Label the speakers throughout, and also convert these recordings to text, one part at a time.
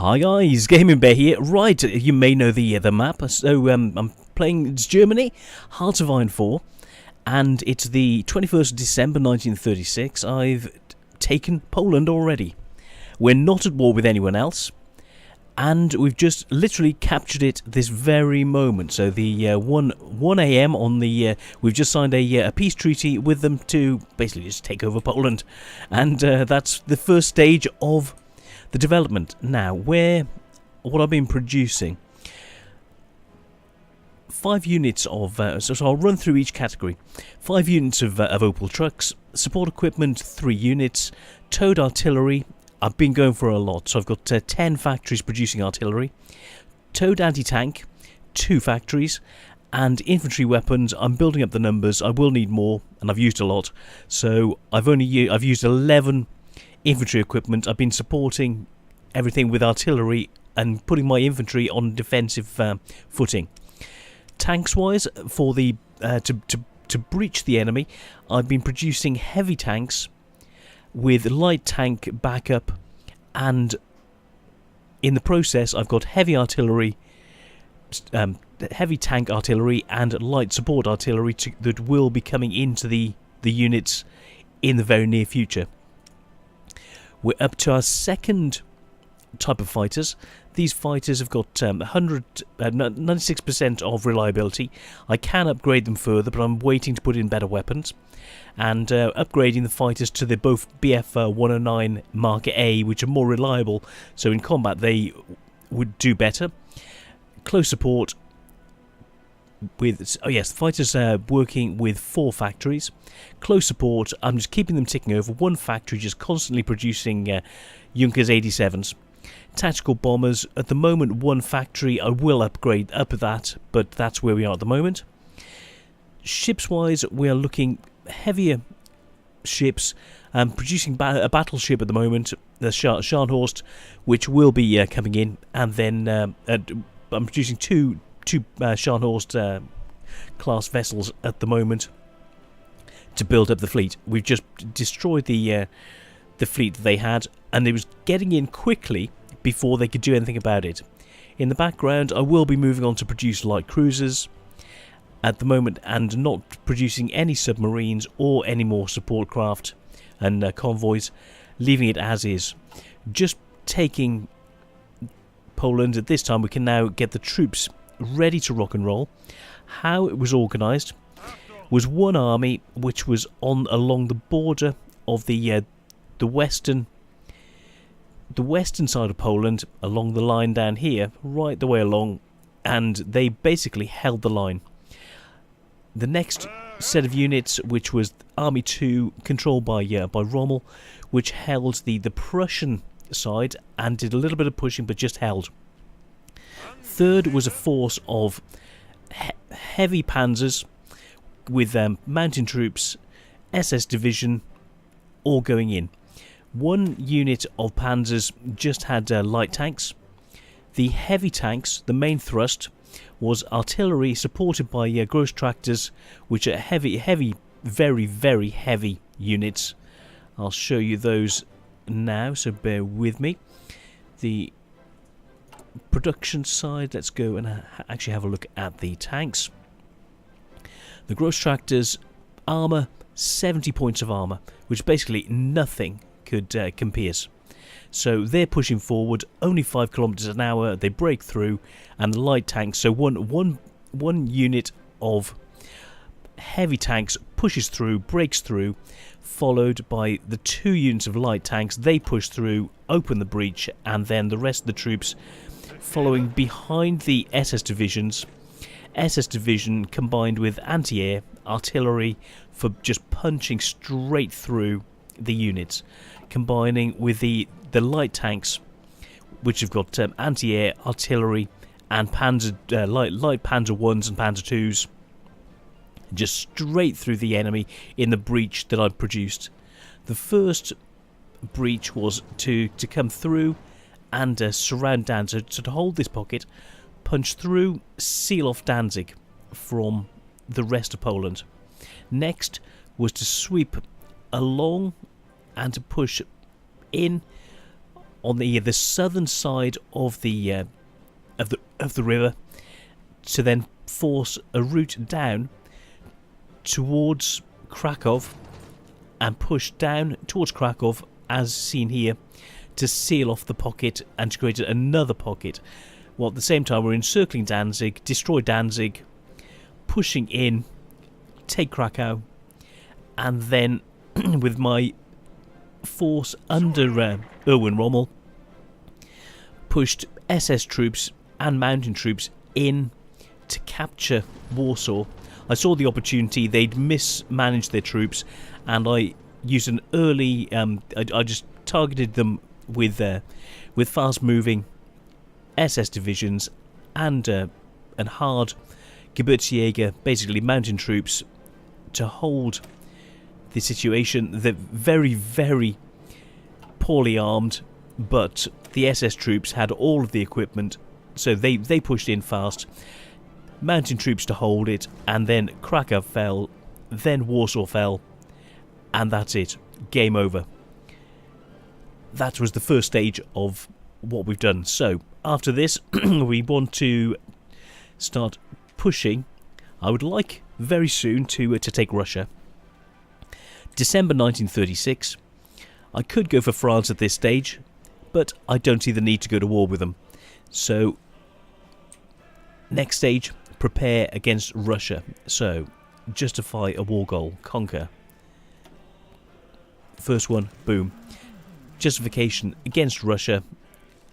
Speaker 1: Hi guys, Gaming Bear here. Right, you may know the map. So I'm playing Germany, Hearts of Iron 4, and it's the 21st of December 1936. I've taken Poland already. We're not at war with anyone else, and we've just literally captured it this very moment. So the 1 a.m. on the we've just signed a peace treaty with them to basically just take over Poland, and that's the first stage of the development. Now, what I've been producing, 5 units of, so I'll run through each category. 5 units of Opel trucks, support equipment 3 units, towed artillery, I've been going for a lot, so I've got 10 factories producing artillery, towed anti-tank, 2 factories, and infantry weapons. I'm building up the numbers. I will need more, and I've used a lot, so I've used 11 infantry equipment. I've been supporting everything with artillery and putting my infantry on defensive footing. Tanks wise, for the to breach the enemy, I've been producing heavy tanks with light tank backup, and in the process I've got heavy artillery, heavy tank artillery and light support artillery that will be coming into the units in the very near future. We're up to our second type of fighters. These fighters have got 96% of reliability. I can upgrade them further, but I'm waiting to put in better weapons. And upgrading the fighters to the both BF 109 Mark A, which are more reliable, so in combat they would do better. Close support with, oh yes, the fighters are working with 4 factories. Close support, I'm just keeping them ticking over. 1 factory just constantly producing Junkers 87s. Tactical bombers, at the moment 1 factory. I will upgrade up that, but that's where we are at the moment. Ships wise, we are looking heavier ships, producing a battleship at the moment, the Scharnhorst, which will be coming in, and then I'm producing two Scharnhorst class vessels at the moment to build up the fleet. We've just destroyed the fleet that they had, and it was getting in quickly before they could do anything about it. In the background, I will be moving on to produce light cruisers at the moment, and not producing any submarines or any more support craft and convoys, leaving it as is. Just taking Poland at this time, we can now get the troops ready to rock and roll. How it was organised was 1 army which was along the border of the western side of Poland, along the line down here, right the way along, and they basically held the line. The next set of units, which was Army 2, controlled by Rommel, which held the Prussian side and did a little bit of pushing, but just held. Third was a force of heavy panzers with mountain troops, SS division, all going in. 1 unit of panzers just had light tanks. The heavy tanks, the main thrust, was artillery supported by gross tractors, which are heavy, very, very heavy units. I'll show you those now, so bear with me. The production side, let's go and actually have a look at the tanks. The gross tractors, armour, 70 points of armour, which basically nothing could pierce. So they're pushing forward, only 5 kilometers an hour, they break through, and the light tanks, so one unit of heavy tanks pushes through, breaks through, followed by the 2 units of light tanks. They push through, open the breach, and then the rest of the troops following behind the SS divisions. SS division combined with anti-air artillery for just punching straight through the units, combining with the light tanks, which have got anti-air artillery and panzer light Panzer 1s and Panzer 2s, just straight through the enemy in the breach that I've produced. The first breach was to come through and surround Danzig, so to hold this pocket, punch through, seal off Danzig from the rest of Poland. Next was to sweep along and to push in on the southern side of the river to then force a route down towards Krakow and push down towards Krakow, as seen here, to seal off the pocket and to create another pocket. While at the same time we're encircling Danzig, destroy Danzig, pushing in, take Krakow, and then with my force under Erwin Rommel, pushed SS troops and mountain troops in to capture Warsaw. I saw the opportunity, they'd mismanaged their troops, and I used an early, I just targeted them with fast-moving SS divisions and hard Geburtsjäger, basically mountain troops, to hold the situation. They're very, very poorly armed, but the SS troops had all of the equipment, so they pushed in fast. Mountain troops to hold it, and then Krakow fell, then Warsaw fell, and that's it. Game over. That was the first stage of what we've done. So after this, we want to start pushing. I would like very soon to take Russia. December 1936. I could go for France at this stage, but I don't see the need to go to war with them. So next stage, prepare against Russia. So justify a war goal, conquer. First one, boom. Justification against Russia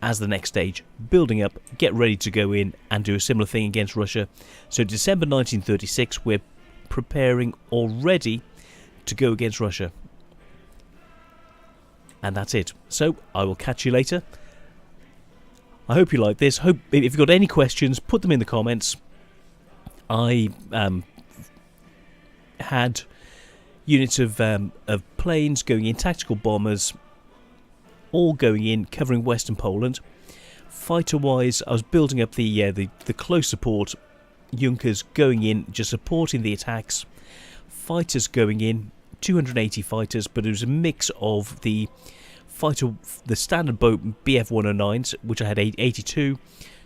Speaker 1: as the next stage. Building up, get ready to go in and do a similar thing against Russia. So December 1936, we're preparing already to go against Russia. And that's it. So I will catch you later. I hope you like this. Hope if you've got any questions, put them in the comments. I had units of planes going in, tactical bombers, all going in, covering Western Poland. Fighter-wise, I was building up the close support. Junkers going in, just supporting the attacks. Fighters going in, 280 fighters, but it was a mix of the standard boat Bf-109s, which I had 82,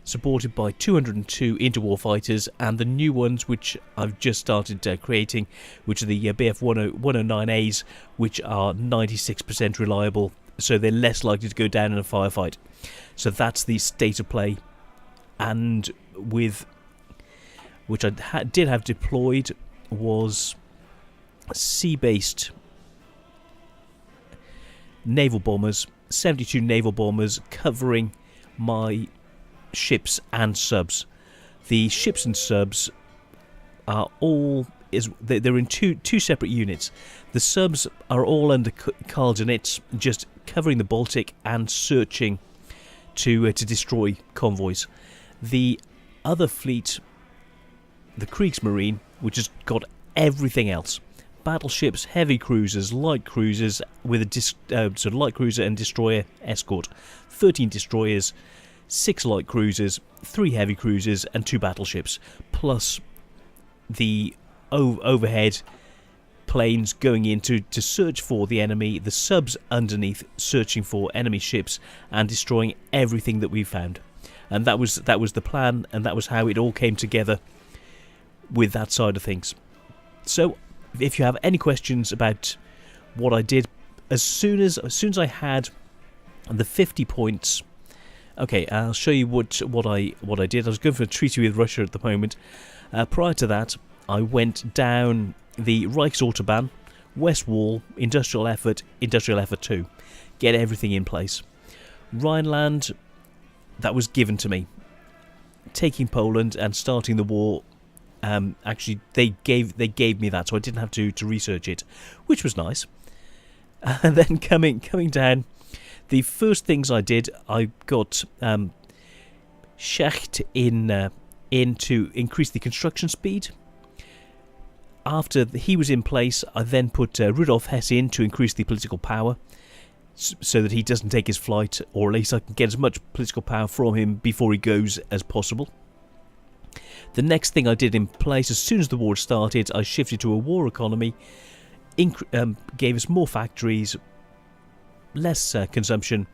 Speaker 1: supported by 202 interwar fighters, and the new ones which I've just started creating, which are the Bf-109As, which are 96% reliable, so they're less likely to go down in a firefight. So that's the state of play. And with which I did have deployed was sea-based naval bombers, 72 naval bombers covering my ships and subs. The ships and subs are all they're in two separate units. The subs are all under Karldenitz, just covering the Baltic and searching to destroy convoys. The other fleet, the Kriegsmarine, which has got everything else. Battleships, heavy cruisers, light cruisers with a light cruiser and destroyer escort. 13 destroyers, 6 light cruisers, 3 heavy cruisers and 2 battleships, plus the overhead planes going in to search for the enemy, the subs underneath searching for enemy ships and destroying everything that we found. And that was the plan, and that was how it all came together with that side of things. So if you have any questions about what I did, as soon as I had the 50 points, okay, I'll show you what I did. I was going for a treaty with Russia at the moment. Prior to that, I went down the Reichsautobahn, West Wall, Industrial Effort 2, get everything in place. Rhineland, that was given to me. Taking Poland and starting the war. Actually, they gave me that, so I didn't have to research it, which was nice. And then coming down, the first things I did, I got Schacht in to increase the construction speed. After he was in place, I then put Rudolf Hess in to increase the political power, so that he doesn't take his flight, or at least I can get as much political power from him before he goes as possible. The next thing I did in place, as soon as the war started, I shifted to a war economy, gave us more factories, less consumption,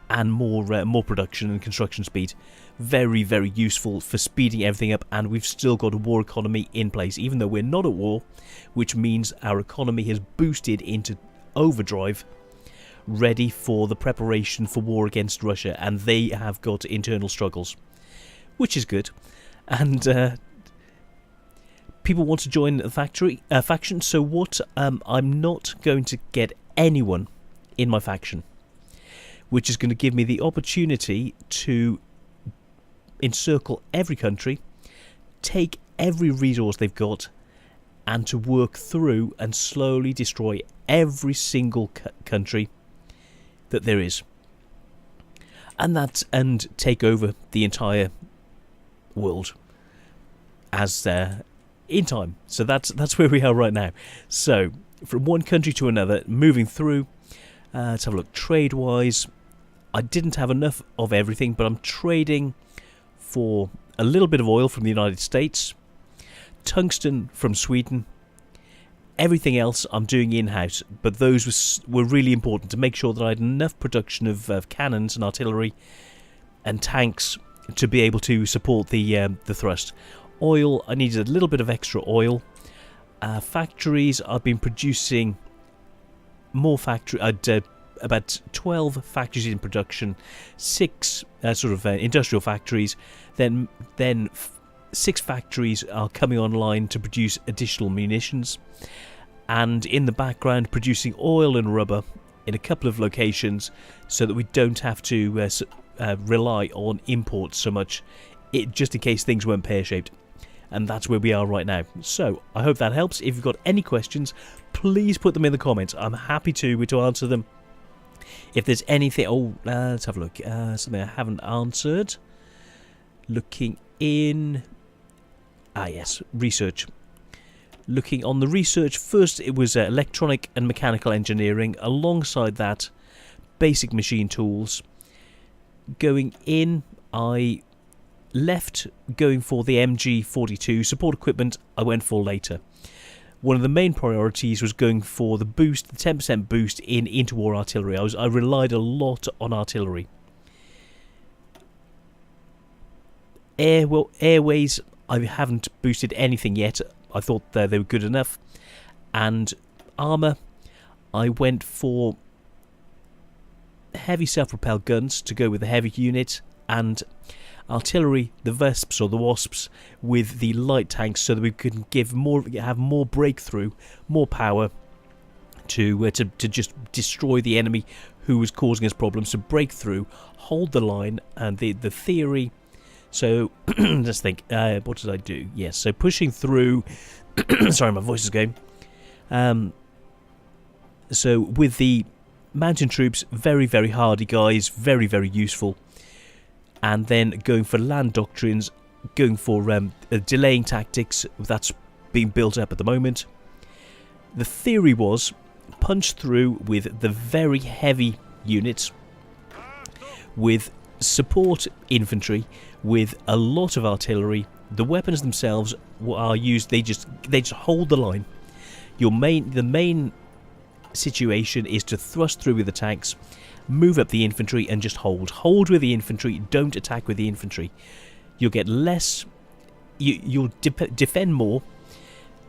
Speaker 1: and more production and construction speed. Very, very useful for speeding everything up, and we've still got a war economy in place, even though we're not at war, which means our economy has boosted into overdrive, ready for the preparation for war against Russia, and they have got internal struggles, which is good. And people want to join the faction, so what? I'm not going to get anyone in my faction, which is going to give me the opportunity to encircle every country, take every resource they've got, and to work through and slowly destroy every single country that there is, and take over the entire world as in time. So that's where we are right now. So from one country to another, moving through. Let's have a look. Trade wise, I didn't have enough of everything, but I'm trading for a little bit of oil from the United States, tungsten from Sweden. Everything else I'm doing in-house, but those were really important to make sure that I had enough production of cannons and artillery and tanks to be able to support the thrust. Oil, I needed a little bit of extra oil. Factories, I've been producing more about 12 factories in production, 6 industrial factories, then 6 factories are coming online to produce additional munitions, and in the background producing oil and rubber in a couple of locations so that we don't have to rely on imports so much, just in case things weren't pear-shaped. And that's where we are right now. So I hope that helps. If you've got any questions, please put them in the comments. I'm happy to answer them. If there's anything... let's have a look. Something I haven't answered. Looking in... yes, research. Looking on the research, first it was electronic and mechanical engineering. Alongside that, basic machine tools. Going in, I left going for the MG42. Support equipment I went for later. One of the main priorities was going for the boost, the 10% boost in interwar artillery. I relied a lot on artillery. Airways, I haven't boosted anything yet. I thought they were good enough. And armour, I went for heavy self-propelled guns to go with the heavy unit, and artillery, the Vesps or the Wasps, with the light tanks, so that we can have more breakthrough, more power to just destroy the enemy who was causing us problems. To break through, hold the line, and the theory. So let's think. What did I do? Yes. So pushing through. Sorry, my voice is going. So with the mountain troops, very, very hardy guys, very, very useful. And then going for land doctrines, going for delaying tactics, that's being built up at the moment. The theory was punch through with the very heavy units, with support infantry, with a lot of artillery. The weapons themselves are used, they just hold the line. The main situation is to thrust through with the tanks, move up the infantry and just hold with the infantry. Don't attack with the infantry. You'll get less, you'll defend more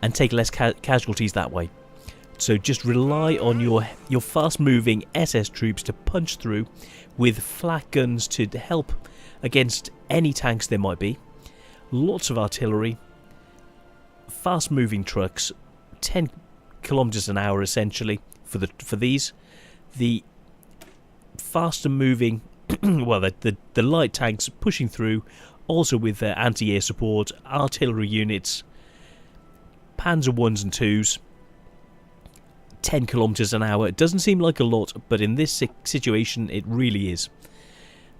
Speaker 1: and take less casualties that way. So just rely on your fast moving SS troops to punch through with flak guns to help against any tanks there might be. Lots of artillery, fast moving trucks, 10 kilometers an hour essentially for these. The faster moving, well, the light tanks pushing through, also with their anti-air support, artillery units, Panzer 1s and 2s, 10 kilometers an hour. It doesn't seem like a lot, but in this situation it really is.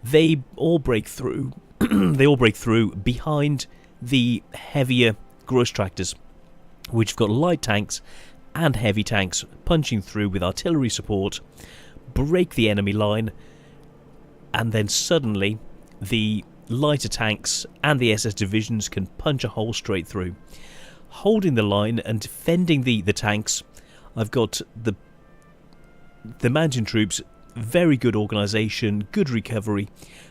Speaker 1: They all break through. They all break through behind the heavier gross tractors, which have got light tanks and heavy tanks punching through with artillery support, break the enemy line, and then suddenly the lighter tanks and the SS divisions can punch a hole straight through. Holding the line and defending the tanks, I've got the mountain troops very good organisation, good recovery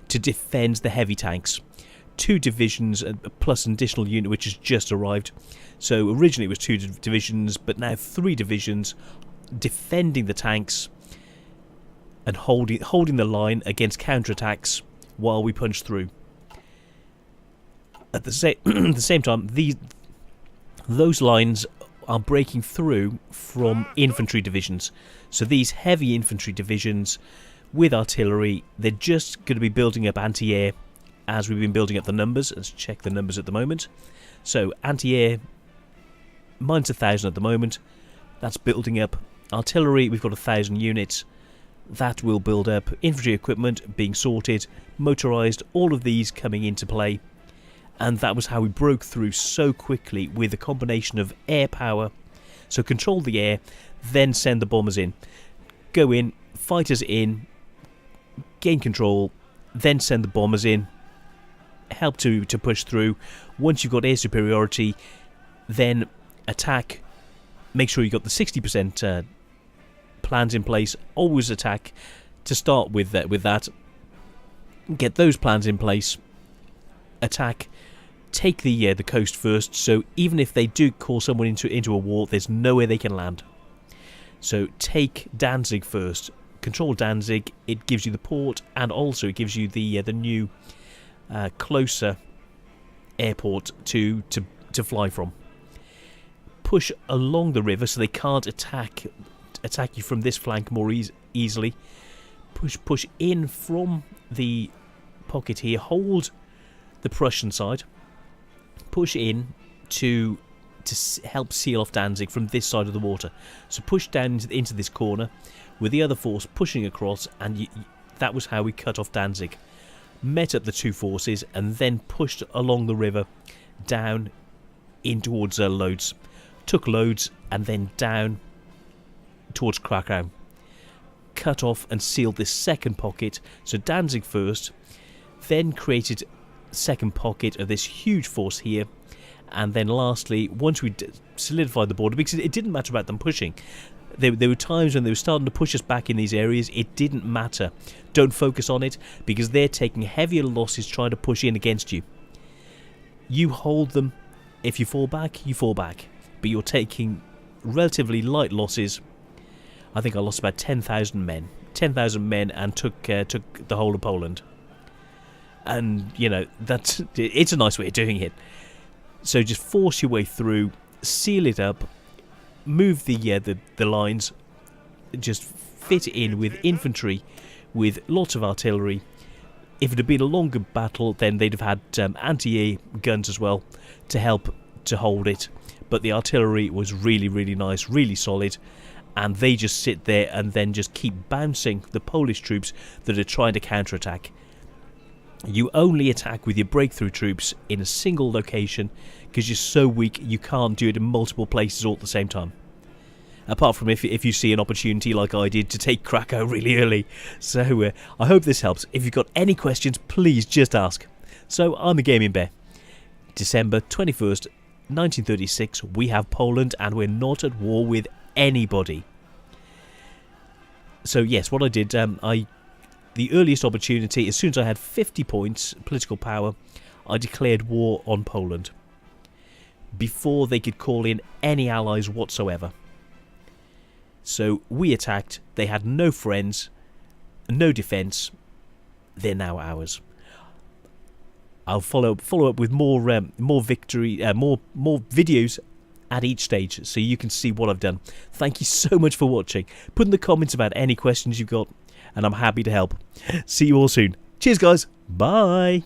Speaker 1: to defend the heavy tanks. 2 divisions plus an additional unit which has just arrived. So originally it was 2 divisions, but now 3 divisions defending the tanks and holding the line against counterattacks while we punch through. At the same time, those lines are breaking through from infantry divisions. So these heavy infantry divisions with artillery, they're just going to be building up anti-air as we've been building up the numbers. Let's check the numbers at the moment. So anti-air, minus 1,000 at the moment. That's building up. Artillery, we've got 1,000 units. That will build up. Infantry equipment being sorted. Motorised, all of these coming into play. And that was how we broke through so quickly with a combination of air power. So control the air, then send the bombers in. Go in, fighters in, gain control, then send the bombers in. Help to push through. Once you've got air superiority, then attack. Make sure you've got the 60% plans in place. Always attack to start with that. Get those plans in place. Attack. Take the coast first, so even if they do call someone into a war, there's nowhere they can land. So take Danzig first. Control Danzig. It gives you the port, and also it gives you the new closer airport to fly from. Push along the river so they can't attack you from this flank more easily. Push in from the pocket here. Hold the Prussian side. Push in to help seal off Danzig from this side of the water. So push down into this corner with the other force pushing across, and that was how we cut off Danzig. Met up the 2 forces and then pushed along the river down in towards Lodz. Took Lodz and then down towards Krakow. Cut off and sealed this second pocket. So Danzig first, then created second pocket of this huge force here, and then lastly, once we solidified the border, because it didn't matter about them pushing. There were times when they were starting to push us back in these areas. It didn't matter. Don't focus on it, because they're taking heavier losses trying to push in against you. You hold them. If you fall back, you fall back, but you're taking relatively light losses. I think I lost about 10,000 men. 10,000 men, and took the whole of Poland. And, you know, it's a nice way of doing it. So just force your way through, seal it up, move the lines, just fit in with infantry, with lots of artillery. If it had been a longer battle, then they'd have had anti-air guns as well to help to hold it. But the artillery was really, really nice, really solid. And they just sit there and then just keep bouncing the Polish troops that are trying to counterattack. You only attack with your breakthrough troops in a single location because you're so weak you can't do it in multiple places all at the same time. Apart from if you see an opportunity like I did to take Krakow really early. So I hope this helps. If you've got any questions, please just ask. So I'm the Gaming Bear. December 21st, 1936, we have Poland and we're not at war with anybody. So yes, what I did, the earliest opportunity, as soon as I had 50 points, political power, I declared war on Poland. Before they could call in any allies whatsoever. So we attacked, they had no friends, no defence, they're now ours. I'll follow up with more victory, more videos at each stage, so you can see what I've done. Thank you so much for watching. Put in the comments about any questions you've got, and I'm happy to help. See you all soon. Cheers, guys. Bye.